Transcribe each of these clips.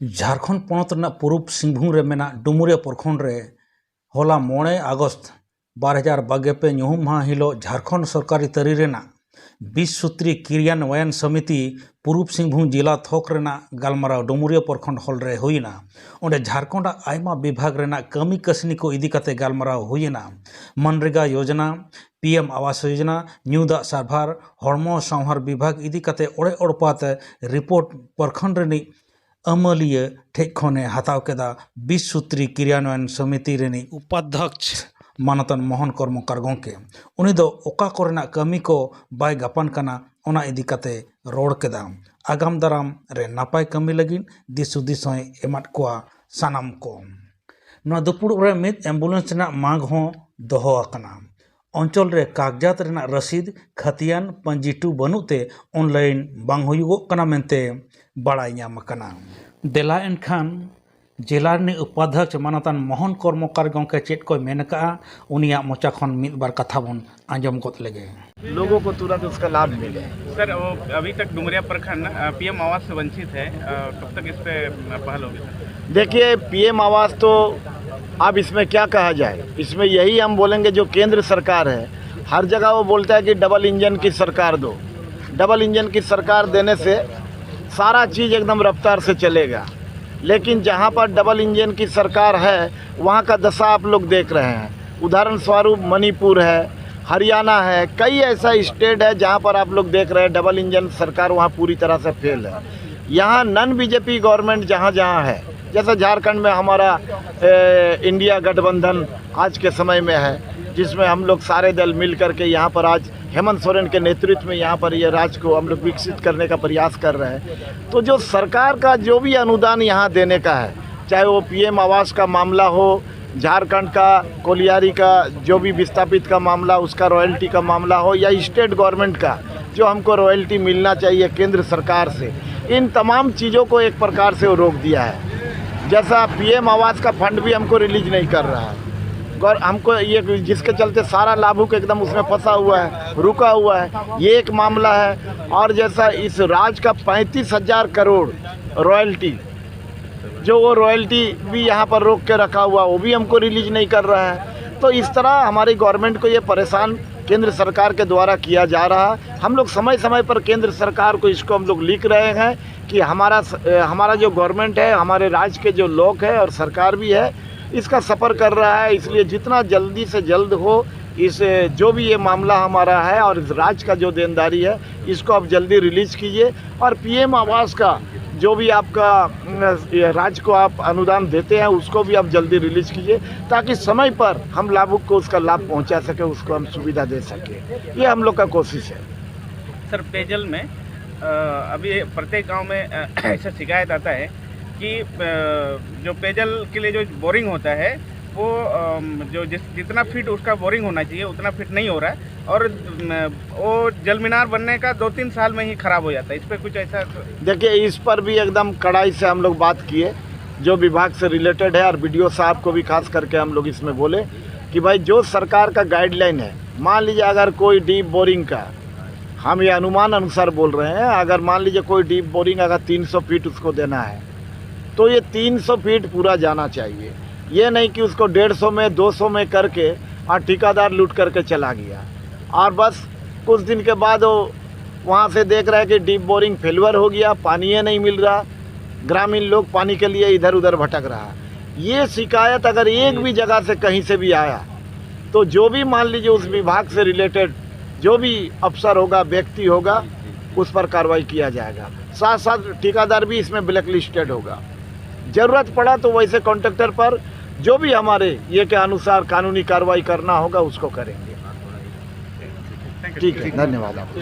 झारखंड पनत पूरब सिंहभूम रे मेना डुमुरिया प्रखंड रे होला 9 अगस्त 2022 ᱧᱩᱦᱩᱢ माह हिलो झारखंड सरकारी तरी रेना 20 सूत्री क्रियान्वयन समिति पूरब सिंहभूम जिला थोक रेना गालमाराव डुमुरिया प्रखंड हॉल रे हुईना। ओंडे झारखंड आयमा विभाग रेना कमी कसनी को इदी कते गालमाराव हुईना। मनरेगा योजना, पीएम आवास योजना, न्यू दा साभार, हड़मो सावहार विभाग इदी कते ओड़े ओड़पात रिपोर्ट प्रखंड रेनी अमलिया ठेखने हताव केदा 20 सूत्री क्रियान्वयन समिति रेनी उपाध्यक्ष मानतन मोहन कर्मकार गोंके उनी दो ओका कोरेना कमी को बाय गापान कना ओना इदी कते रोड केदा। आगाम दाराम रे नापाय कमी लगिन दिसुदिस होय एमाट कोआ सानाम को। नोआ दुपुड़ रे मिद एम्बुलेंस ना मांग हो दोहो आकना। अंचल रे कागजात रेना रसीद खतियान पंजीटू बनुते ऑनलाइन बांग हुयुगो कना मेनते बाड़ाई ᱧᱟᱢ ᱟᱠᱟᱱᱟ। देला एनखान जिला ᱨᱤᱱᱤᱡ उपाध्यक्ष मानतान मोहन कर्मकार गोंके चेत को मेन का उनिया मोचा खन मिद बार कथा बन आंजम गोत लेगे। लोगों को तुरंत उसका लाभ मिले। सर वो अभी तक डुमरिया प्रखंड पीएम आवास से वंचित है, कब तक इस पे पहल होगी? देखिए, पीएम आवास तो अब इसमें क्या कहा जाए, इसमें यही हम बोलेंगे जो केंद्र सरकार है हर जगह वो बोलता है कि डबल इंजन की सरकार दो। डबल इंजन की सरकार देने से सारा चीज़ एकदम रफ्तार से चलेगा, लेकिन जहाँ पर डबल इंजन की सरकार है वहाँ का दशा आप लोग देख रहे हैं। उदाहरण स्वरूप मणिपुर है, हरियाणा है, कई ऐसा स्टेट है जहाँ पर आप लोग देख रहे हैं डबल इंजन सरकार वहाँ पूरी तरह से फेल है। यहाँ नॉन बीजेपी गवर्नमेंट जहाँ जहाँ है, जैसा झारखंड में हमारा इंडिया गठबंधन आज के समय में है, जिसमें हम लोग सारे दल मिल करके यहाँ पर आज हेमंत सोरेन के नेतृत्व में यहाँ पर ये राज्य को हम लोग विकसित करने का प्रयास कर रहे हैं। तो जो सरकार का जो भी अनुदान यहाँ देने का है, चाहे वो पीएम आवास का मामला हो, झारखंड का कोलियारी का जो भी विस्थापित का मामला, उसका रॉयल्टी का मामला हो, या स्टेट गवर्नमेंट का जो हमको रॉयल्टी मिलना चाहिए केंद्र सरकार से, इन तमाम चीज़ों को एक प्रकार से वो रोक दिया है। जैसा पीएम आवास का फंड भी हमको रिलीज नहीं कर रहा है और हमको ये, जिसके चलते सारा लाभुक एकदम उसमें फंसा हुआ है, रुका हुआ है, ये एक मामला है। और जैसा इस राज्य का 35,000 करोड़ रॉयल्टी, जो वो रॉयल्टी भी यहाँ पर रोक के रखा हुआ, वो भी हमको रिलीज नहीं कर रहा है। तो इस तरह हमारी गवर्नमेंट को ये परेशान केंद्र सरकार के द्वारा किया जा रहा है। हम लोग समय समय पर केंद्र सरकार को इसको हम लोग लिख रहे हैं कि हमारा जो गवर्नमेंट है, हमारे राज्य के जो लोग हैं और सरकार भी है, इसका सफ़र कर रहा है। इसलिए जितना जल्दी से जल्द हो इस जो भी ये मामला हमारा है और इस राज्य का जो देनदारी है, इसको आप जल्दी रिलीज़ कीजिए। और पीएम आवास का जो भी आपका राज्य को आप अनुदान देते हैं, उसको भी आप जल्दी रिलीज़ कीजिए, ताकि समय पर हम लाभुक को उसका लाभ पहुंचा सके, उसको हम सुविधा दे सके। ये हम लोग का कोशिश है। सर, पेयजल में अभी प्रत्येक गाँव में ऐसा शिकायत आता है कि जो पेयजल के लिए जो बोरिंग होता है वो जो जितना फीट उसका बोरिंग होना चाहिए उतना फीट नहीं हो रहा है, और वो जल मीनार बनने का 2-3 साल में ही ख़राब हो जाता है। इस पर कुछ ऐसा? देखिए, इस पर भी एकदम कड़ाई से हम लोग बात किए, जो विभाग से रिलेटेड है, और बीडीओ साहब को भी खास करके हम लोग इसमें बोले कि भाई जो सरकार का गाइडलाइन है, मान लीजिए अगर कोई डीप बोरिंग का, हम ये अनुमान अनुसार बोल रहे हैं, अगर मान लीजिए कोई डीप बोरिंग अगर 300 फीट उसको देना है, तो ये 300 फीट पूरा जाना चाहिए। ये नहीं कि उसको 150 में 200 में करके और ठेकेदार लूट करके चला गया, और बस कुछ दिन के बाद वो वहाँ से देख रहा है कि डीप बोरिंग फेलवर हो गया, पानी नहीं मिल रहा, ग्रामीण लोग पानी के लिए इधर उधर भटक रहा। ये शिकायत अगर एक भी जगह से कहीं से भी आया, तो जो भी मान लीजिए उस विभाग से रिलेटेड जो भी अफसर होगा, व्यक्ति होगा, उस पर कार्रवाई किया जाएगा। साथ साथ ठेकेदार भी इसमें ब्लैक लिस्टेड होगा। ज़रूरत पड़ा तो वैसे कॉन्ट्रैक्टर पर जो भी हमारे ये के अनुसार कानूनी कार्रवाई करना होगा उसको करेंगे। ठीक है, धन्यवाद आपको।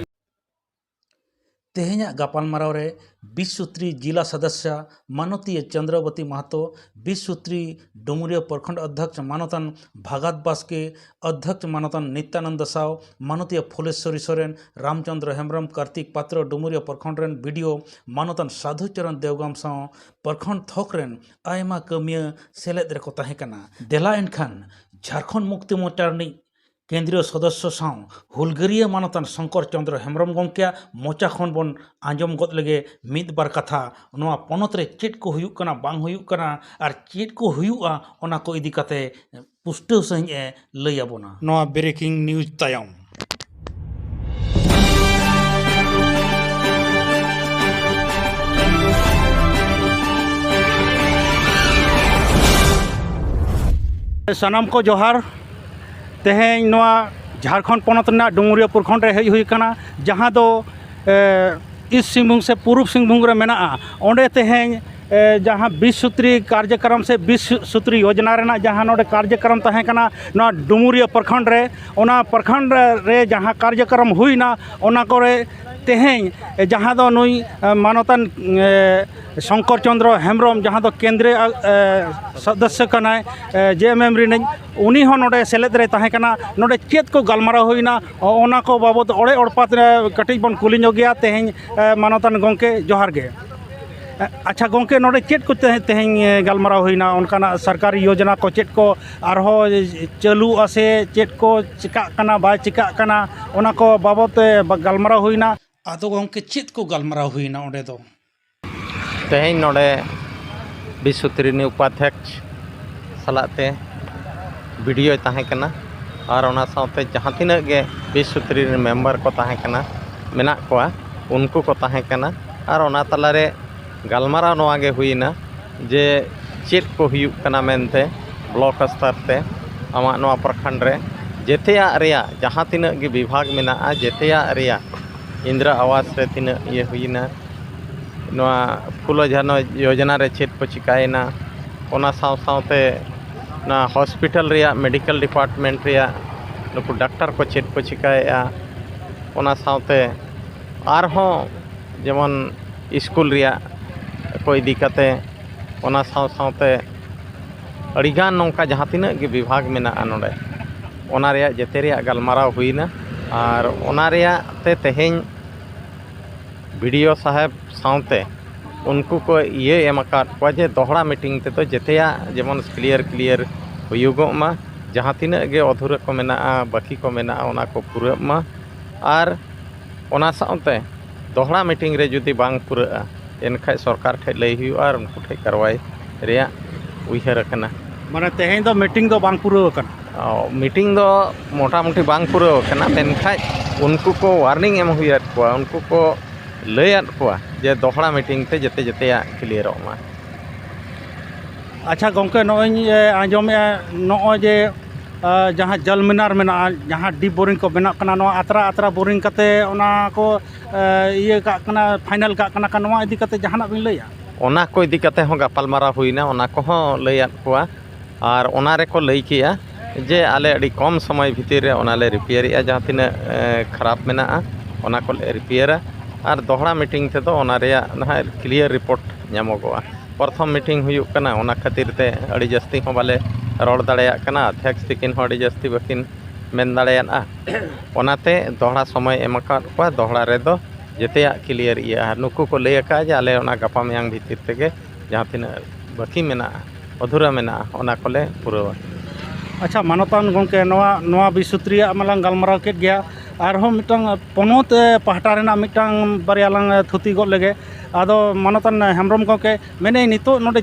तेहेኛ गापालमाराव रे 20 सूत्री जिला सदस्य मानतीय चंद्रवती महतो, 20 सूत्री डुमुरिया प्रखंड अध्यक्ष मानतन भागत बास्के, अध्यक्ष मानतन नित्यानंद साव, मानतीय फुलेश्वरी सोरेन, रामचंद्र हेम्ब्रम, कार्तिक पात्र, डुमुरिया प्रखंड रेन बीडीओ मानतन साधुचरण देवगाम साव प्रखंड थोक रेन आयमा कमिया सेलेद रेको ताहें कना। देला एनखान झारखंड मुक्ति मोर्चा रिनिज केंद्रीय सदस्य साव हुलगरिया मानतान शंकर चंद्र हेम्ब्रम गंकेया मोचा खन बन आंजम गद लगे मिद बार कथा नोआ पोनोत रे चेट को हुयुक कना बांग हुयुक कना आर चेट को हुयुआ ओना को इदी कते पुष्टो सही ए लई आबोना नोआ ब्रेकिंग न्यूज तायम। सनाम को जोहार तेहें नोआ झारखंड पोनत ना डुंगरिया प्रखंड रे हेज हुई कना जहां दो ईस्ट सिंहभूम से पूर्व सिंहभूम रे मेना ओंडे तेहें जहां 20 सूत्री कार्यक्रम से 20 सूत्री योजना रेना जहां नोडे कार्यक्रम तहें कना नोआ डुंगरिया प्रखंड रे ओना प्रखंड रे जहां कार्यक्रम हुईना ओना करे तेहें जहां दो नुई मानतान शंकर चंद्र हेम्ब्रम जहां दो केंद्रीय सदस्य कनाय जेएमएम रिन उनी हो नोडे सेलेद रे तहें कना नोडे चेत को गलमाराव हुईना ओना को बाबद ओड़े ओड़पात कटिज बन कुली गया तेहें मानतान गंके जोहार गे। अच्छा गंके नोडे चेत को तेहें गलमाराव हुईना उनकाना सरकारी योजना को चेत को आरहो चालू आसे चेत को चिका कना बा चिका कना ओना को बाबद गलमाराव हुईना आदो गंके चेत को गलमाराव हुईना ओंडे दो तेहें नोडे विश्वत्रिनी उपाध्यक्ष सलाते वीडियो तहें कना और ओना साथे जहां तिनाग गे विश्वत्रिनी मेंबर को तहें कना मेना कोआ उनको को तहें कना और ओना तलारे गलमाराव नोआ गे हुईना जे चेत को हुयुक कना मेनते ब्लॉक स्तर ते आमा नोआ प्रखंड रे जेतेया रेया जहां तिनाग गे विभाग मेना जेतेया रेया इंदिरा आवास रे तिना ये हुईना नोआ फुलो झानो योजना रे चेत को चिकायना ओना साव सावते ना हॉस्पिटल रेया मेडिकल डिपार्टमेंट रेया नुकु डॉक्टर को चेत को चिकाया ओना सावते आरहों जेमन स्कूल रेया को इदी कते ओना साव सावते अड़ीगान नोंका जहां तिनाग गे विभाग मेना नोडे ओना रेया जेते रेया गलमाराव हुईना और ओना रेया ते तेहें वीडियो साहेब सावते उनको को ये एमका जे दोहरा मीटिंग ते तो जेतेया जेमन क्लियर हुयुगो मा जहां तिनाग गे अधूरा को मेना बाकी को मेना ओना को पूरा मा और ओना सावते दोहरा मीटिंग रे जुदी बांग पूरा एनखाय सरकार ठे लई हुयु और उनको ठे करवाई रेया उइहर कना माने तेहें दो मीटिंग दो बांग पूरा कना मीटिंग दो मोटा मोटी बांग पूरा कना मेनखाय उनको को वार्निंग एम हुयत को उनको को लैयात को जे दोहरा मीटिंग ते जेते जेतेया क्लियर मा। अच्छा गंके नोई आंजमे नो जे जहाँ जल मीनार मेना जहाँ डीप बोरिंग को बना कना नो आतरा आतरा बोरिंग कते ओना को ये का कना फाइनल का कना नोआ इदी कते जहाना बिन लैया ओना को इदी कते हो गपालमारा हुईना ओना को हो लैयात को और ओना रे को लई किया जे आले अड़ी कम समय भीतर रे ओना ले रिपेयरिया जहाँ तिना खराब मेना ओना को ले रिपेयरा और दोहरा मीटिंग ते तो ओना रेया ना क्लियर रिपोर्ट नामोगोआ प्रथम मीटिंग हुयुक कना ओना खातिर ते अड़ी जस्ती हो बाले रोड दाड़ेया कना अध्यक्ष तिकिन हो अड़ी जस्ती बकिन मेन दाड़ेया ओनाते दोहरा समय एमका को दोहरा रे दो जेतेया क्लियर इया नुकु को लैया का जे आले ओना गपा मयांग भीतर तेगे जहाँ तिना बाकी मेना अधूरा मेना ओना कोले पूरा। अच्छा मानतान गंके नोआ विश्वत्रिया मलांग गलमाराव केट गया आरहों मिटांग पोनोत पहाटा रेना मिटांग बारिया लांग थुती गो लगे आदो मानतान हेम्ब्रम गंके मेने नितो नोडे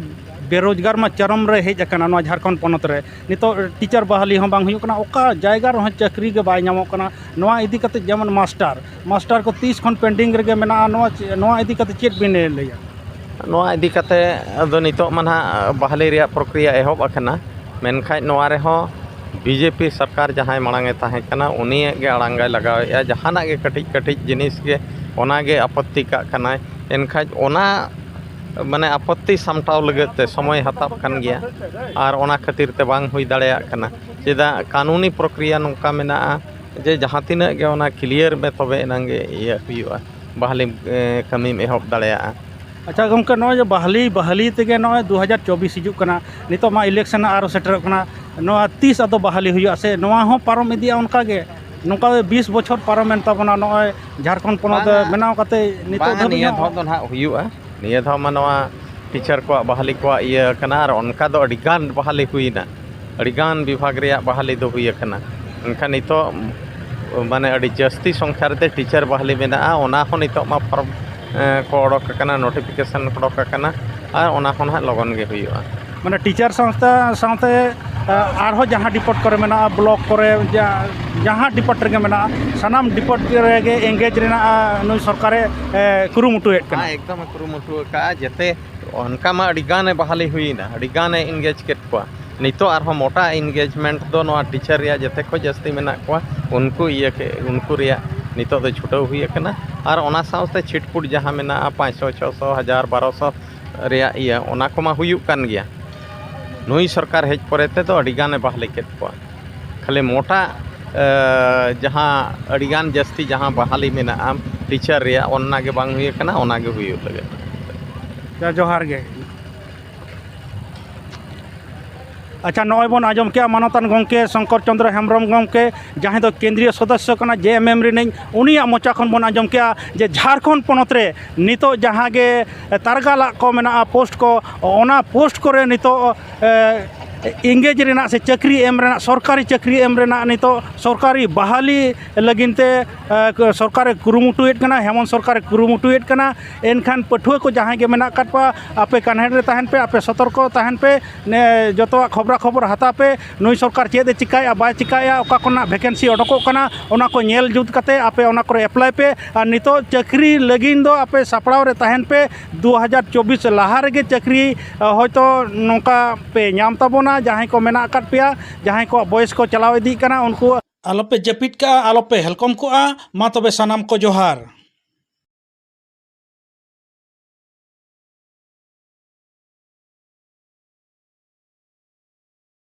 बेरोजगार मा चरम रे हेज अकना नोआ झारखंड पोनोत रे नितो टीचर बहाली हों बांग हुयुक कना ओका जायगा रे चाकरी गे बाय नामो कना नोआ इदी कते जेमन मास्टर को 30 खन पेंडिंग रे मेना नोआ इदी कते चेत बिन लैया नोआ इदी कते अदो नितो माना बहाली रे प्रक्रिया एहब अकना मेनखाय नोआ रे हो बीजेपी सरकार जहाँ मांगे तहें कना उनी गे आड़ांगे लगावे जहाना गे कटिज कटिज जिनिस गे ओना गे आपत्ति का कना एनखाय ओना माने आपत्ति सामटाव लगते समय हताव कन गया और ओना खातिर ते बांग हुई दाड़ेया कना चेदा कानूनी प्रक्रिया नोंका मेना जे जहाँ तिना गे ओना क्लियर में तबे एनांगे ये हुयुआ बहाली कमी में एहब दाड़ेया। अच्छा गंके नो बहाली तेगे नो 2024 हिजुक कना नितो मा इलेक्शन आरो सेटर कना नो 30 अदो बहाली हुयुआ से नोआ हो पारम इदिया उनका गे नोका 20 बछर पारमेन ताबना नो झारखंड पोनोत बनाव कते नितो निया धो दो ना हुयुआ निया धो मनवा टीचर को बहाली को ये कना और उनका दो अडिगान बहाली हुईना अडिगान विभाग रे बहाली दो हुई कना इनखान नितो माने अड़ी जस्ती संख्या रे टीचर बहाली मेना ओना हो नितो मा फॉर्म को ओडक कना नोटिफिकेशन को ओडक कना और ओना खन हा लगन गे हुआ माने टीचर संस्था साथे आरो जहाँ डिपोट करे मेना ब्लॉक करे जहाँ डिपोट रे मेना सनाम डिपोट रे गे एंगेज रेना नुई सरकारे कुरुमुटुएट कना एकदम कुरुमुटु का जते उनका मा अड़ीगाने बहाली हुईना अड़ीगाने इंगेज केट को नितो आरो मोटा इंगेजमेंट दो नोआ टीचर या जते को जस्ती मेना को उनको ये के उनको रिया नितो दो छुटो हुई कना और ओना साउते छिटपुट जहाँ मेना 500 600 1000 1200 रिया ये ओना को मा हुयु कान गया नुई सरकार हेज परेते तो अड़ीगाने बहाली केट को खाली मोटा जहाँ अड़ीगान जस्ती जहाँ बहाली मेना आम टीचर रिया ओना के बांग हुई कना ओना के हुई लगे जोहार गे अच्छा नॉय बन आजम के मानतान गंके शंकर चंद्र हेम्ब्रम गंके जहाँ दो केंद्रीय सदस्य कना JMM रे उनिया मोचा खन बन आजम के जे झारखंड पनत रे नितो जहाँ गे तारगाला को मेना पोस्ट को ओना पोस्ट करे नितो इंगेज रेना से चक्री एम रेना सरकारी चक्री एम रेना नितो सरकारी बहाली लगिनते सरकार कुरुमुटुएट कना हेमंत सरकार कुरुमुटुएट कना एनखान पठुआ को जहाँ के मेना काटपा आपे कान्हेड रे तहन पे आपे सतर्क तहन पे ने जतो खबरा खबर हाता पे नुई सरकार चेदे चिकाया बाय चिकाया ओका कोना वैकेंसी ओडको कना ओना को नेल जुत कते आपे ओना करे अप्लाई पे और नितो चक्री लगिन दो आपे सापड़ाव रे तहन पे 2024 लाहा रे चक्री होयतो नोका पे नाम ताबोना जहाँ को मेना काट पेया जहाँ को बॉयस को चलाव इदी कना उनको आलोपे जपिट का आलोपे हेलकम को मा तबे सनाम को जोहार।